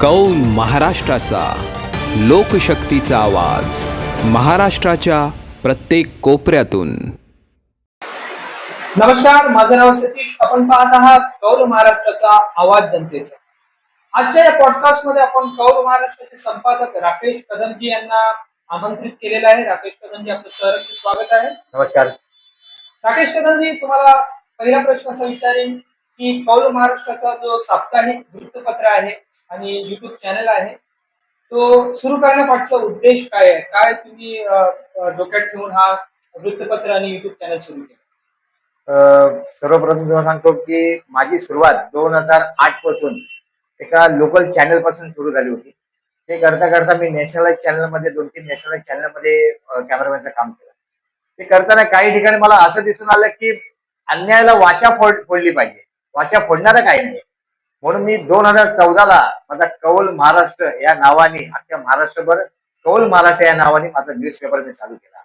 कौल महाराष्ट्राचा लोकशक्तीचा आवाज, महाराष्ट्राच्या प्रत्येक कोपऱ्यातून। नमस्कार, माझं नाव सतीश। आपण पाहत आहात कौल महाराष्ट्राचा आवाज जनतेचा। आजच्या या पॉडकास्ट मध्ये आपण कौल महाराष्ट्राचे संपादक राकेश कदमजी यांना आमंत्रित केलेलं आहे। राकेश कदमजी, आपलं सहर्ष स्वागत आहे। नमस्कार राकेश कदमजी, तुम्हाला पहिला प्रश्न असा विचारेन की कौल महाराष्ट्राचा जो साप्ताहिक वृत्तपत्र आहे आणि युट्यूब चॅनल आहे, तो सुरू करण्यापाठचा उद्देश काय आहे? काय तुम्ही डोक्यात ठेवून हा वृत्तपत्र आणि युट्यूब चॅनल सुरू केलं? सर्वप्रथम तुम्हाला सांगतो की माझी सुरुवात 2008 पासून एका लोकल चॅनल पासून सुरू झाली होती। ते करता करता मी नॅशनलाइज चॅनल मध्ये 2-3 नॅशनलाइज चॅनल मध्ये कॅमेरामॅनचं काम केलं। ते करताना काही ठिकाणी मला असं दिसून आलं की अन्यायाला वाचा फोडली पाहिजे, वाचा फोडणारा काही नाही। म्हणून मी 2014ला माझा कौल महाराष्ट्र या नावाने अख्ख्या महाराष्ट्रभर कौल महाराष्ट्र या नावाने माझा न्यूजपेपर मी चालू केला।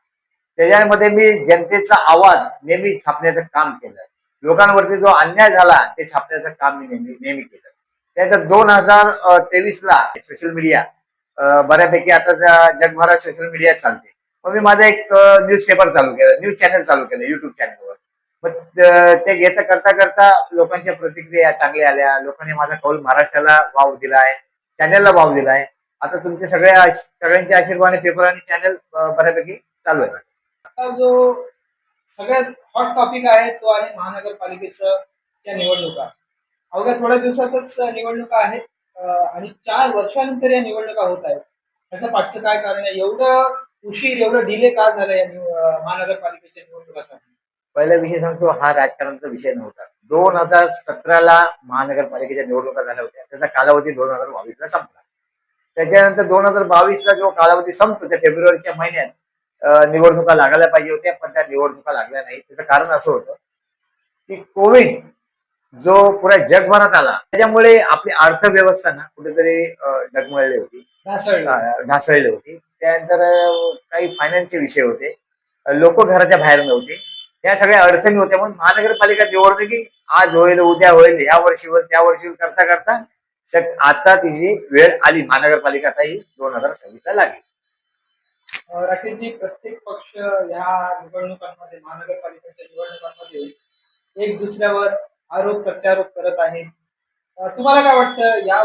त्याच्यामध्ये मी जनतेचा आवाज नेहमी छापण्याचं काम केलं। लोकांवरती जो अन्याय झाला ते छापण्याचं काम मी नेहमी केलं। त्यानंतर 2023ला सोशल मीडिया बऱ्यापैकी आता जगभरात सोशल मीडिया चालते, मग मी माझा एक न्यूजपेपर चालू केलं, न्यूज चॅनल चालू केलं युट्यूब चॅनलवर। मग ते घेता करता करता लोकांच्या प्रतिक्रिया चांगल्या आल्या, लोकांनी माझा कौल महाराष्ट्राला वाव दिलाय, चॅनलला वाव दिलाय। आता तुमचे सगळ्यांच्या आशीर्वादाने पेपर आणि चॅनल बऱ्यापैकी चालू आहे। आता जो सगळ्यात हॉट टॉपिक आहे तो आहे महानगरपालिकेच्या निवडणुका। अवघ्या थोड्या दिवसातच निवडणुका आहेत आणि 4 वर्षानंतर या निवडणुका होत आहेत। त्याचं पाठचं काय कारण आहे? एवढं उशीर, एवढं डिले का झालं या महानगरपालिकेच्या निवडणुकासाठी? पहिला विषय सांगतो, हा राजकारणाचा विषय नव्हता। 2017ला महानगरपालिकेच्या निवडणुका झाल्या होत्या, त्याचा कालावधी 2022ला संपला। त्याच्यानंतर 2022ला जो कालावधी संपतो त्या फेब्रुवारीच्या महिन्यात निवडणुका लागायला पाहिजे होत्या, पण त्या निवडणुका लागल्या नाही। त्याचं कारण असं होतं की कोविड जो पुऱ्या जगभरात आला, त्याच्यामुळे आपली अर्थव्यवस्था ना कुठेतरी डगमळली होती, ढासळली होती। त्यानंतर काही फायनान्सचे विषय होते, लोक घराच्या बाहेर नव्हते, त्या सगळ्या अडचणी होत्या। म्हणून महानगरपालिका निवडणुकी आज होईल, उद्या होईल, ह्या वर्षी होईल, त्या वर्षी करता करता आता तिची वेळ आली। महानगरपालिका आता ही 2026ला लागली। राकेशजी, प्रत्येक पक्ष या निवडणुकांमध्ये, महानगरपालिकेच्या निवडणुकांमध्ये एक दुसऱ्यावर आरोप प्रत्यारोप करत आहेत। तुम्हाला काय वाटतं, या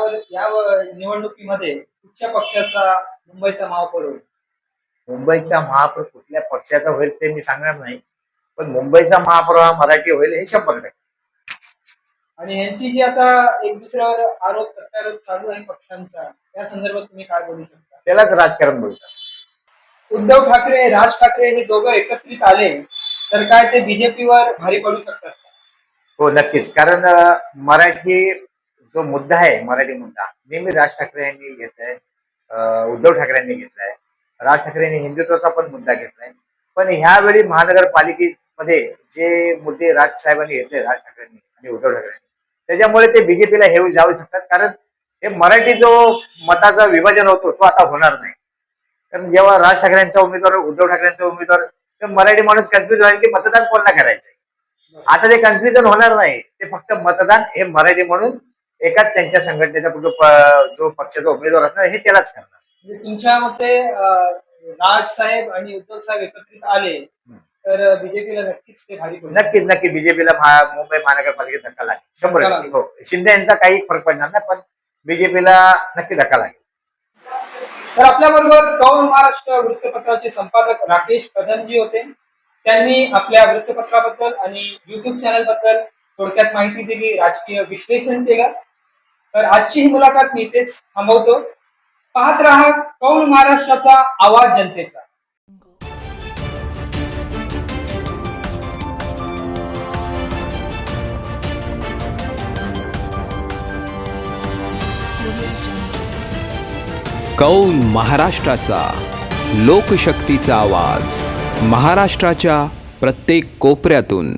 निवडणुकीमध्ये कुठच्या पक्षाचा मुंबईचा महापौर होईल? मुंबईचा महापौर कुठल्या पक्षाचा होईल ते मी सांगणार नाही, पण मुंबईचा महापौर हा मराठी होईल हे 100%। आणि यांची जी आता एक दुसऱ्यावर आरोप प्रत्यारोप चालू आहे पक्षांचा, या संदर्भात तुम्ही काय बोलू शकता? त्यालाच राजकारण बोलतात। उद्धव ठाकरे, राज ठाकरे हे दोघं एकत्रित आले तर काय ते बीजेपीवर भारी पडू शकतात? हो, नक्कीच। कारण मराठी जो मुद्दा आहे, मराठी मुद्दा नेहमी राज ठाकरे यांनी घेतलाय, उद्धव ठाकरे यांनी घेतलाय, राज ठाकरे यांनी हिंदुत्वाचा पण मुद्दा घेतलाय। पण ह्यावेळी महानगरपालिकेमध्ये जे मुद्दे राजसाहेबांनी घेतले, राज ठाकरेंनी आणि उद्धव ठाकरेंनी, त्याच्यामुळे ते बीजेपीला हे जाऊ शकतात। कारण हे मराठी जो मताचा विभाजन होतो तो आता होणार नाही। कारण जेव्हा राज ठाकरेंचा उमेदवार, उद्धव ठाकरेंचा उमेदवार, तर मराठी माणूस कन्फ्युज होईल की मतदान कोणाला करायचंय। आता ते कन्फ्युजन होणार नाही, ते फक्त मतदान हे मराठी म्हणून एकाच त्यांच्या संघटनेचा जो पक्षाचा उमेदवार असणार हे त्यालाच करणार। म्हणजे तुमच्या मते राजसाहेब आणि उद्धव साहेब एकत्रित आले तर बीजेपीला नक्कीच ते भारी पडेल? नक्की बीजेपीला मुंबई महानगरपालिकेत धक्का लागेल 100%। हो, शिंदे यांचा काही फरक पडणार नाही, पण बीजेपीला नक्की धक्का लागेल। तर आपल्या बरोबर कौल महाराष्ट्र वृत्तपत्राचे संपादक राकेश कदमजी होते। त्यांनी आपल्या वृत्तपत्राबद्दल आणि युट्यूब चॅनल बद्दल थोडक्यात माहिती दिली, राजकीय विश्लेषण केलं। तर आजची ही मुलाखत मी इथेच थांबवतो। पाहत रहा कौल महाराष्ट्राचा आवाज जनतेचा। कौल महाराष्ट्राचा लोकशक्तीचा आवाज, महाराष्ट्राच्या प्रत्येक कोपऱ्यातून।